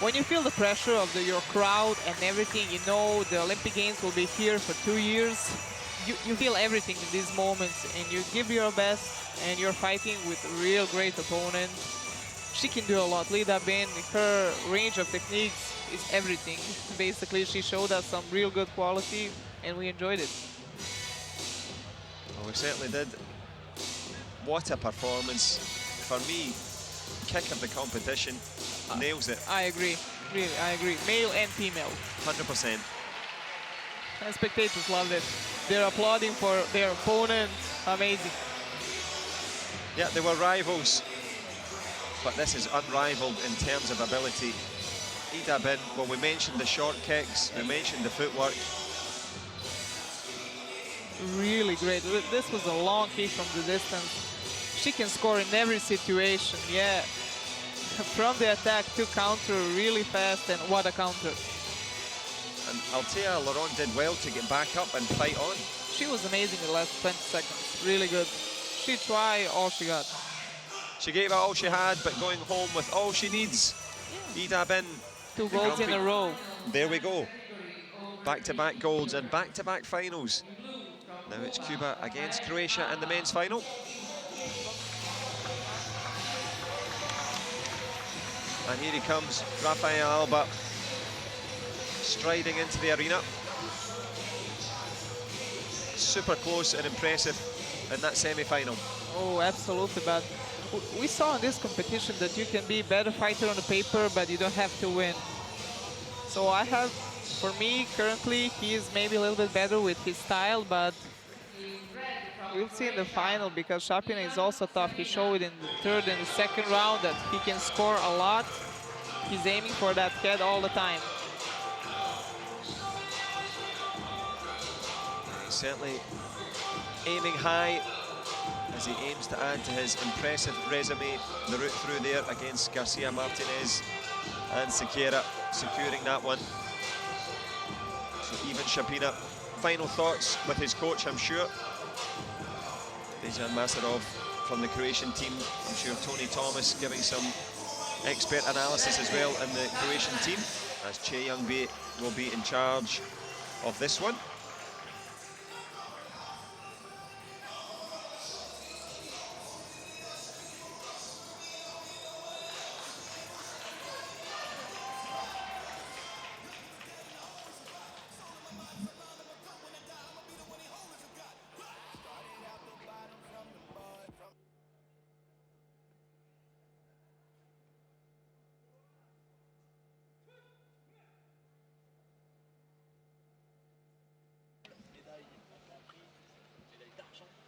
When you feel the pressure of your crowd and everything, you know the Olympic Games will be here for 2 years. You feel everything in these moments, and you give your best, and you're fighting with a real great opponent. She can do a lot. Lida Ben, her range of techniques is everything. Basically, she showed us some real good quality, and we enjoyed it. Well, we certainly did. What a performance. For me, kick of the competition, nails it. I agree, really, I agree. Male and female. 100%. And spectators loved it. They're applauding for their opponent. Amazing. Yeah, they were rivals, but this is unrivaled in terms of ability. Ida Bin, well, we mentioned the short kicks, we mentioned the footwork. Really great. This was a long kick from the distance. She can score in every situation, yeah. From the attack to counter really fast, and what a counter. And Althea Laurent did well to get back up and fight on. She was amazing in the last 20 seconds, really good. She tried all she got. She gave it all she had, but going home with all she needs. Yeah. Ida Bin. 2 golds in a row. There we go. Back-to-back golds and back-to-back finals. Now it's Cuba against Croatia in the men's final. And here he comes, Rafael ALBA, striding into the arena. Super close and impressive in that semi-final. Oh, absolutely, but we saw in this competition that you can be a better fighter on the paper, but you don't have to win. So for me, currently, he is maybe a little bit better with his style, but we'll see in the final, because SAPINA is also tough. He showed in the third and the second round that he can score a lot. He's aiming for that head all the time. He's certainly aiming high as he aims to add to his impressive resume. The route through there against Garcia Martinez and Sequeira, securing that one. So even SAPINA. Final thoughts with his coach, I'm sure. Dejan Masarov from the Croatian team. I'm sure Tony Thomas giving some expert analysis as well in the Croatian team, as Che Young-bae will be in charge of this one.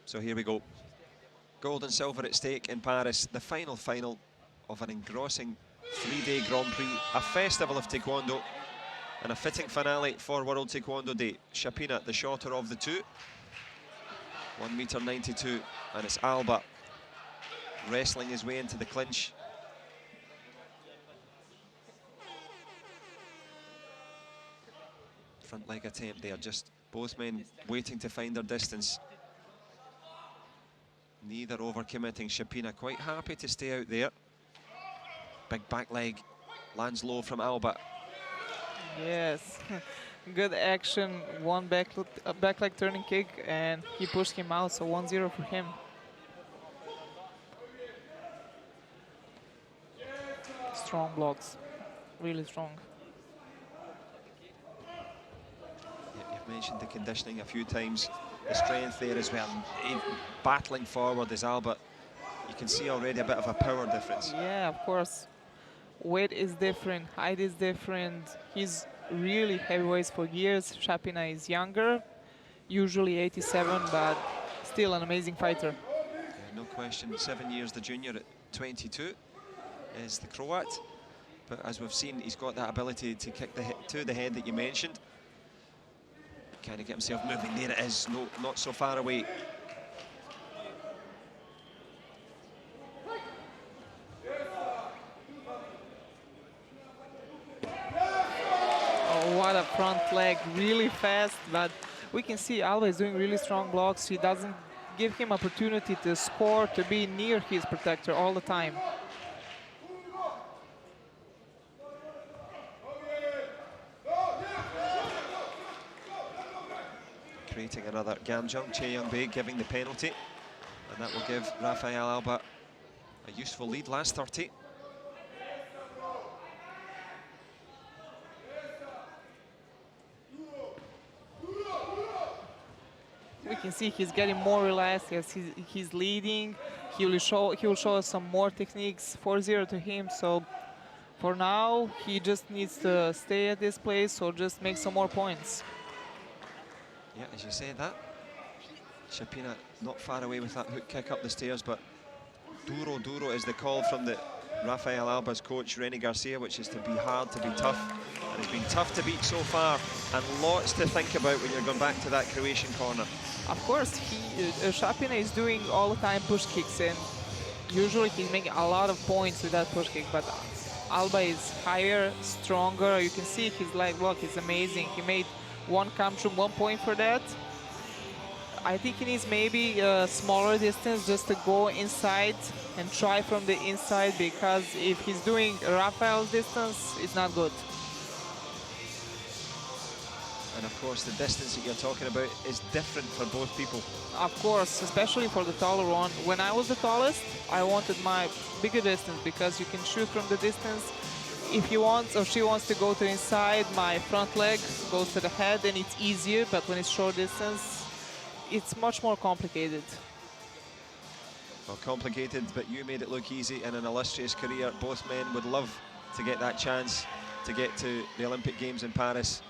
So here we go. Gold and silver at stake in Paris, the final of an engrossing 3-day Grand-Prix, a festival of Taekwondo, and a fitting finale for World Taekwondo Day. SAPINA, the shorter of the two, 1m92, and it's ALBA wrestling his way into the clinch. Front leg attempt there, just both men waiting to find their distance. Neither overcommitting. SAPINA quite happy to stay out there. Big back leg lands low from ALBA. Yes, good action. One back leg turning kick, and he pushed him out, so 1-0 for him. Strong blocks, really strong. Yeah, you've mentioned the conditioning a few times. The strength there as well. Battling forward is ALBA. You can see already a bit of a power difference. Yeah, of course. Weight is different, height is different. He's really heavyweight for years. SAPINA is younger, usually 87, but still an amazing fighter. Yeah, no question. 7 years the junior at 22 is the Croat. But as we've seen, he's got that ability to kick to the head that you mentioned. Kind of get himself moving. There it is. No, not so far away. Oh, what a front leg, really fast, but we can see ALBA is doing really strong blocks. He doesn't give him opportunity to score, to be near his protector all the time. creating another Gamjung. Che Young-bae giving the penalty, and that will give Rafael ALBA a useful lead. Last 30. We can see he's getting more relaxed as he's leading. He will show us some more techniques. 4-0 to him. So for now, he just needs to stay at this place or just make some more points. Yeah, as you say that, SAPINA not far away with that hook kick up the stairs, but duro is the call from the Rafael ALBA's coach, Renny Garcia, which is to be hard, to be tough. And it's been tough to beat so far, and lots to think about when you're going back to that Croatian corner. Of course, SAPINA is doing all the time push kicks, and usually he's making a lot of points with that push kick, but ALBA is higher, stronger. You can see his leg block is amazing. He made one come through 1 point for that. I think he needs maybe a smaller distance just to go inside and try from the inside, because if he's doing Rafael's distance, it's not good. And of course, the distance that you're talking about is different for both people. Of course, especially for the taller one. When I was the tallest, I wanted my bigger distance because you can shoot from the distance. If he wants or she wants to go to the inside, my front leg goes to the head and it's easier, but when it's short distance, it's much more complicated. Well, complicated, but you made it look easy in an illustrious career. Both men would love to get that chance to get to the Olympic Games in Paris.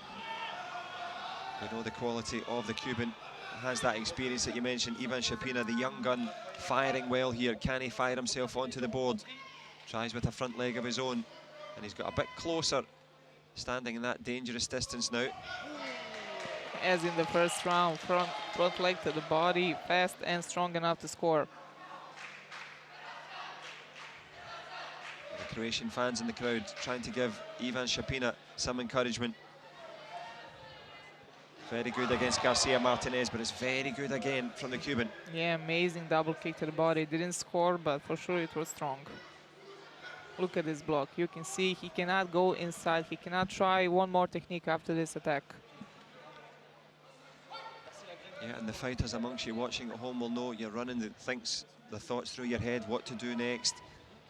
We know the quality of the Cuban. Has that experience that you mentioned. Ivan SAPINA, the young gun, firing well here. Can he fire himself onto the board? Tries with a front leg of his own, and he's got a bit closer, standing in that dangerous distance now. As in the first round, front leg to the body, fast and strong enough to score. The Croatian fans in the crowd trying to give Ivan SAPINA some encouragement. Very good against Garcia Martinez, but it's very good again from the Cuban. Yeah, amazing double kick to the body. Didn't score, but for sure it was strong. Look at this block. You can see he cannot go inside. He cannot try one more technique after this attack. Yeah, and the fighters amongst you watching at home will know you're running the thoughts through your head, what to do next.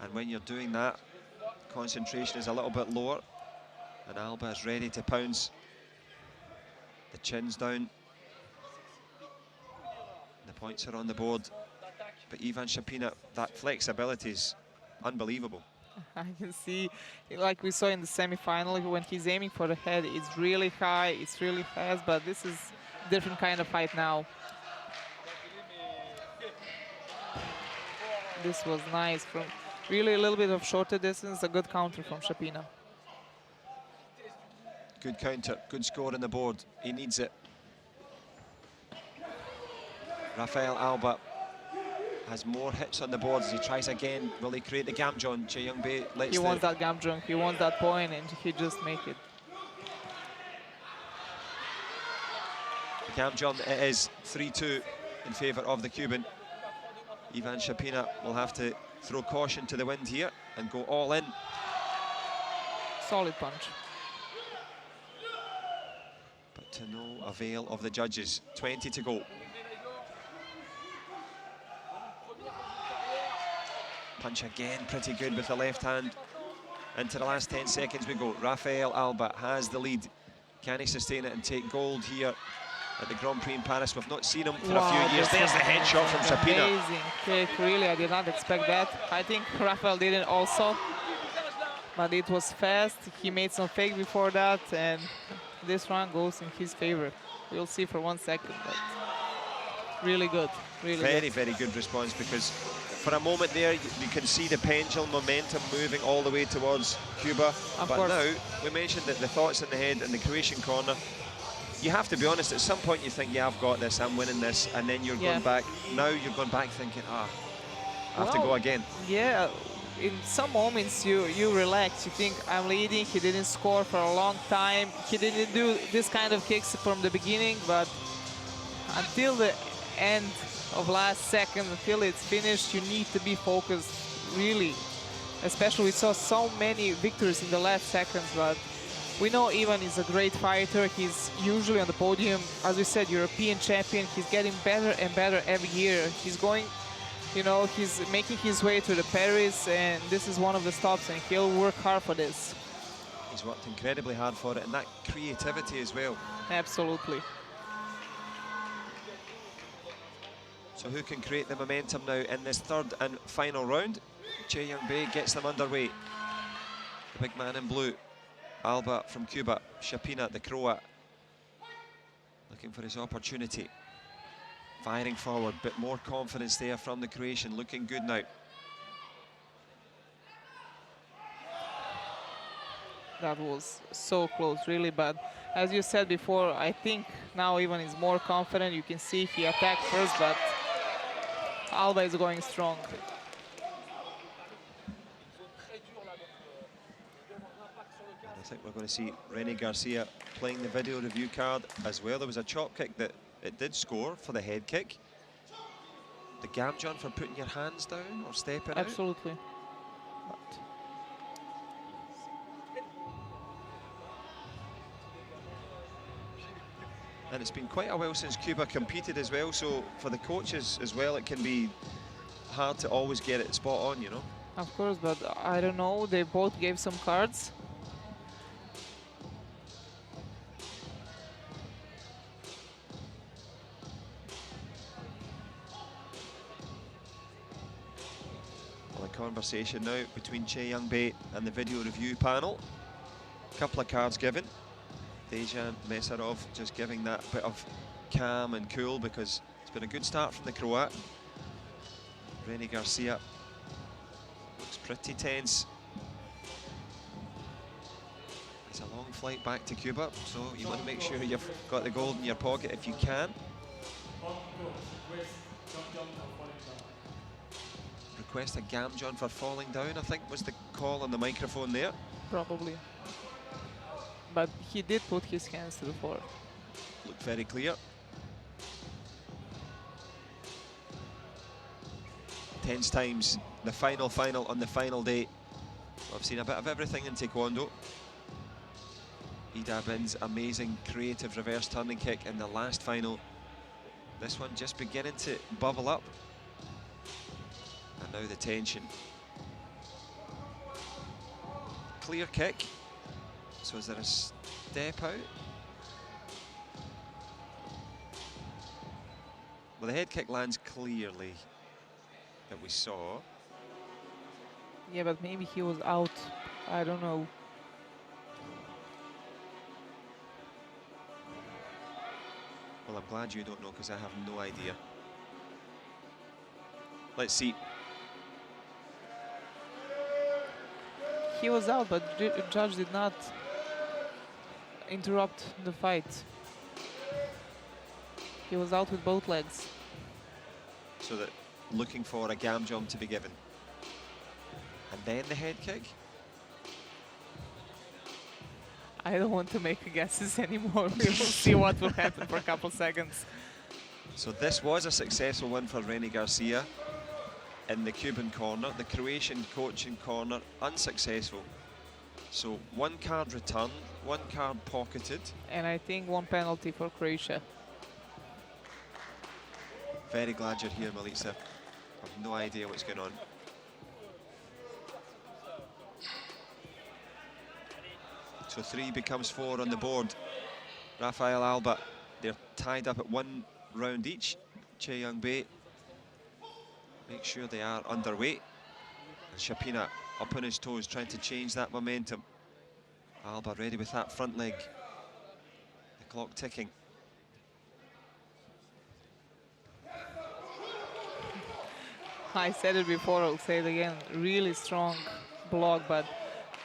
And when you're doing that, concentration is a little bit lower. And ALBA is ready to pounce. The chin's down. The points are on the board. But Ivan SAPINA, that flexibility is unbelievable. I can see, like we saw in the semi-final, when he's aiming for the head, it's really high, it's really fast, but this is a different kind of fight now. This was nice, from really a little bit of shorter distance, a good counter from SAPINA. Good counter, good score on the board. He needs it. Rafael ALBA has more hits on the board as he tries again. Will he create the Gamjung? Che Young-bae lets He wants that Gamjung, he wants that point, and he just make it. The Gamjung, it is 3-2 in favour of the Cuban. Ivan SAPINA will have to throw caution to the wind here and go all in. Solid punch. But to no avail of the judges. 20 to go. Punch again, pretty good with the left hand. Into the last 10 seconds we go. Rafael ALBA has the lead. Can he sustain it and take gold here at the Grand-Prix in Paris? We've not seen him for a few years. There's the headshot from SAPINA. Amazing kick, really, I did not expect that. I think Rafael didn't also, but it was fast. He made some fake before that, and this round goes in his favor. We'll see for 1 second, but really good, really very, good. very good response, because for a moment there, you can see the pendulum momentum moving all the way towards Cuba. Of but course. now, we mentioned that the thoughts in the head in the Croatian corner, you have to be honest, at some point you think, yeah, I've got this, I'm winning this, and then you're going back. Now you're going back thinking, I have to go again. Yeah, in some moments you relax, you think, I'm leading, he didn't score for a long time, he didn't do this kind of kicks from the beginning, but until the end of last second, until it's finished, you need to be focused, really. Especially we saw so many victories in the last seconds, but We know Ivan is a great fighter. He's usually on the podium. As we said, European champion. He's getting better and better every year. He's going, you know, he's making his way to the Paris, and this is one of the stops, and he'll work hard for this. He's worked incredibly hard for it, and that creativity as well. Absolutely. So who can create the momentum now in this third and final round? Che Young-bae gets them underway. The big man in blue, ALBA from Cuba, SAPINA, the Croat, looking for his opportunity. Firing forward, bit more confidence there from the Croatian, looking good now. That was so close, really, but as you said before, I think now Ivan is more confident. You can see he attacked first, but ALBA is going strong. I think we're going to see Rene Garcia playing the video review card as well. There was a chop kick that it did score for the head kick. The Gamjon for putting your hands down or stepping out. Absolutely. And it's been quite a while since Cuba competed as well, so for the coaches as well, it can be hard to always get it spot on, you know. Of course, but I don't know, they both gave some cards. Well, a conversation now between Che Young-bae and the video review panel. A couple of cards given. Dejan Mesarov just giving that bit of calm and cool because it's been a good start from the Croat. Rene Garcia looks pretty tense. It's a long flight back to Cuba, so you want to make sure you've got the gold in your pocket if you can. Request a Gamjon for falling down, I think was the call on the microphone there. Probably. But he did put his hands to the floor. Looked very clear. Tense times, the final on the final day. I've seen a bit of everything in Taekwondo. Ida Bin's amazing creative reverse turning kick in the last final. This one just beginning to bubble up. And now the tension. Clear kick. So is there a step out? Well, the head kick lands clearly that we saw. Yeah, but maybe he was out. I don't know. Well, I'm glad you don't know because I have no idea. Let's see. He was out, but the judge did not interrupt the fight. He was out with both legs. So that looking for a Gamjon to be given. And then the head kick. I don't want to make guesses anymore. We will see what will happen for a couple seconds. So this was a successful one for Rene Garcia in the Cuban corner. The Croatian coaching corner unsuccessful. So one card returned, one card pocketed. And I think one penalty for Croatia. Very glad you're here, Milica. I've no idea what's going on. So 3 becomes 4 on the board. Rafael, ALBA, they're tied up at 1 round each. Che Young-bae, make sure they are underway. And SAPINA up on his toes, trying to change that momentum. ALBA ready with that front leg. The clock ticking. I said it before, I'll say it again. Really strong block, but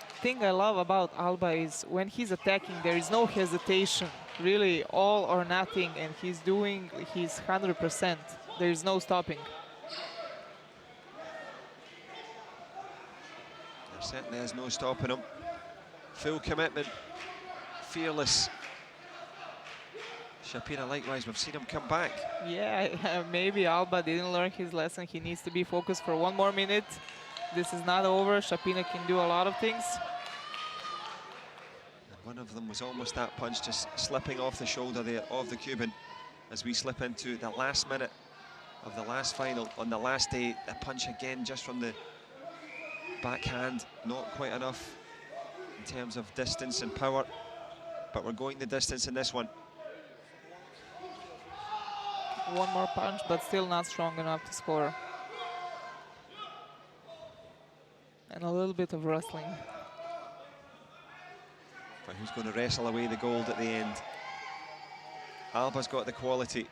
the thing I love about ALBA is when he's attacking, there is no hesitation. Really all or nothing, and he's doing his 100%. There is no stopping. There certainly is no stopping him. Full commitment, fearless. SAPINA likewise, we've seen him come back. Yeah, maybe ALBA didn't learn his lesson. He needs to be focused for 1 more minute. This is not over. SAPINA can do a lot of things. One of them was almost that punch just slipping off the shoulder there of the Cuban as we slip into the last minute of the last final on the last day. A punch again just from the backhand, not quite enough in terms of distance and power, but we're going the distance in this one. One more punch, but still not strong enough to score. And a little bit of wrestling. But who's going to wrestle away the gold at the end? Alba's got the quality.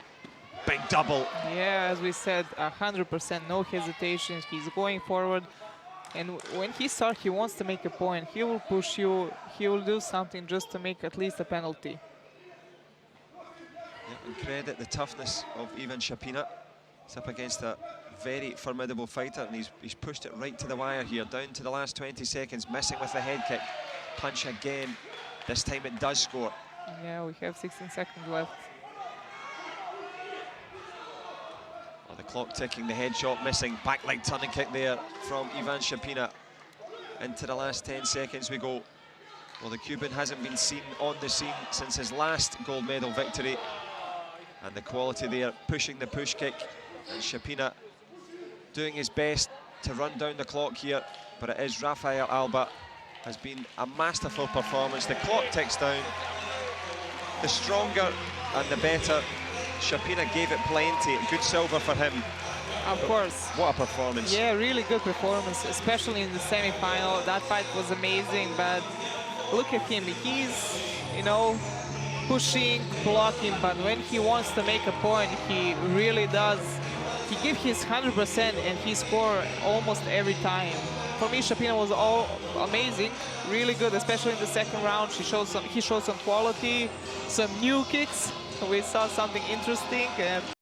Big double. Yeah, as we said, 100%, no hesitations. He's going forward. And when he starts, he wants to make a point. He will push you. He will do something just to make at least a penalty. Yeah, and credit the toughness of Ivan Shapina. He's up against a very formidable fighter, and he's pushed it right to the wire here, down to the last 20 seconds, missing with the head kick. Punch again. This time it does score. Yeah, we have 16 seconds left. Oh, the clock ticking, the head shot missing. Back leg turning kick there from Ivan Shapina. Into the last 10 seconds we go. Well, the Cuban hasn't been seen on the scene since his last gold medal victory. And the quality there, pushing the push kick. And Shapina doing his best to run down the clock here. But it is Rafael ALBA. Has been a masterful performance. The clock ticks down. The stronger and the better. Shapina gave it plenty. Good silver for him. Of course. What a performance. Yeah, really good performance, especially in the semi-final. That fight was amazing, but look at him. He's, you know, pushing, blocking, but when he wants to make a point, he really does. He gives his 100% and he scores almost every time. For me, Shapina was all amazing, really good, especially in the second round. He showed some quality, some new kicks. We saw something interesting.